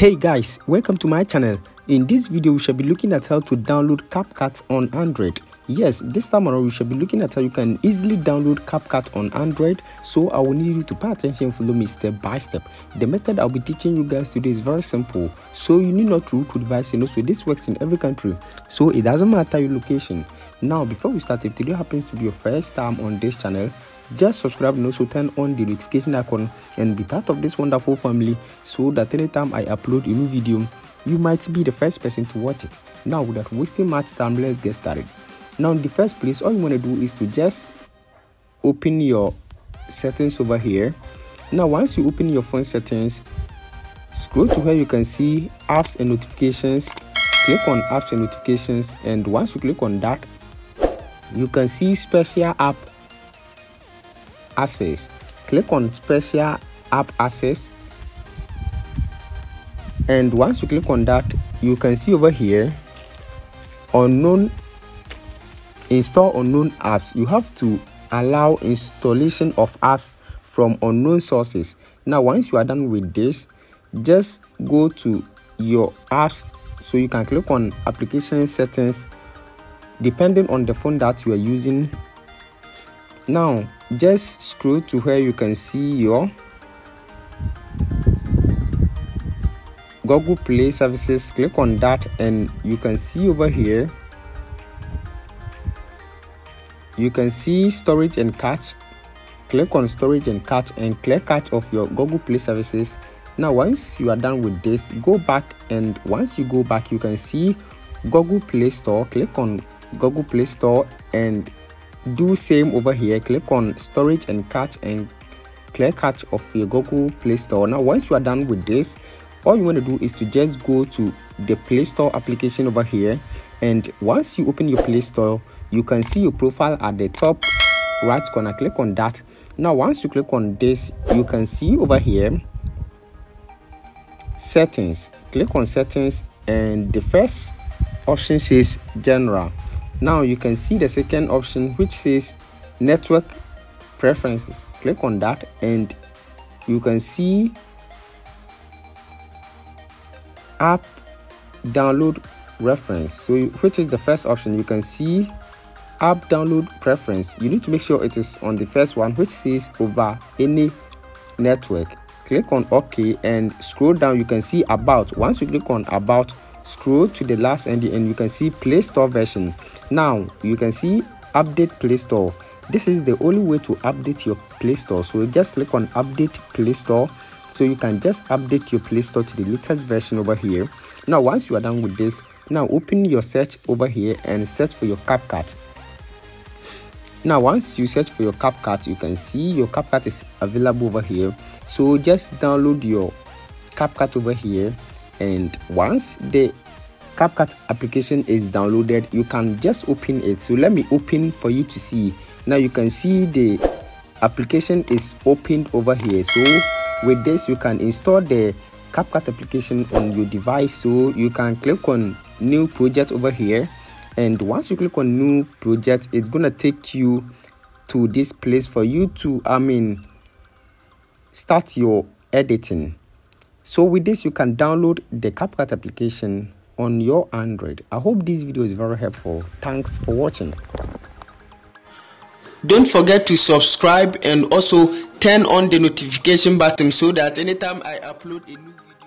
Hey guys, welcome to my channel. In this video we shall be looking at how to download Capcut on Android. Yes, this time around we shall be looking at how you can easily download Capcut on Android. So I will need you to pay attention and follow me step by step. The method I'll be teaching you guys today is very simple, so you need not to root to device, so this works in every country, so it doesn't matter your location. Now before we start, if today happens to be your first time on this channel, just subscribe and also turn on the notification icon and be part of this wonderful family, so that anytime I upload a new video you might be the first person to watch it. Now without wasting much time, let's get started. Now in the first place, all you want to do is to just open your settings over here. Now once you open your phone settings, scroll to where you can see apps and notifications. Click on apps and notifications, and once you click on that, you can see special app access. Click on special app access, and once you click on that, you can see over here install unknown apps. You have to allow installation of apps from unknown sources. Now once you are done with this, just go to your apps, so you can click on application settings depending on the phone that you are using. Now just scroll to where you can see your Google Play services. Click on that, and you can see over here you can see storage and cache. Click on storage and cache and clear cache of your Google Play services. Now once you are done with this, go back, and once you go back, you can see Google Play Store. Click on Google Play Store and do same over here. Click on storage and cache and clear cache of your Google Play Store. Now once you are done with this, all you want to do is to just go to the Play Store application over here, and once you open your Play Store, you can see your profile at the top right corner. Click on that. Now once you click on this, you can see over here settings. Click on settings, and the first option says general. Now you can see the second option which says network preferences. Click on that, and you can see app download reference, so which is the first option. You can see app download preference. You need to make sure it is on the first one, which says over any network. Click on OK and scroll down. You can see about. Once you click on about, scroll to the last end and you can see Play Store version. Now you can see update Play Store. This is the only way to update your Play Store, so just click on update Play Store, so you can just update your Play Store to the latest version over here. Now once you are done with this, now open your search over here and search for your Capcut. Now once you search for your Capcut, you can see your Capcut is available over here, so just download your Capcut over here. And once the Capcut application is downloaded, you can just open it. So let me open for you to see. Now you can see the application is opened over here. So with this, you can install the Capcut application on your device. So you can click on new project over here, and once you click on new project, it's gonna take you to this place for you to start your editing. So with this, you can download the Capcut application on your Android. I hope this video is very helpful. Thanks for watching. Don't forget to subscribe and also turn on the notification button, so that anytime I upload a new video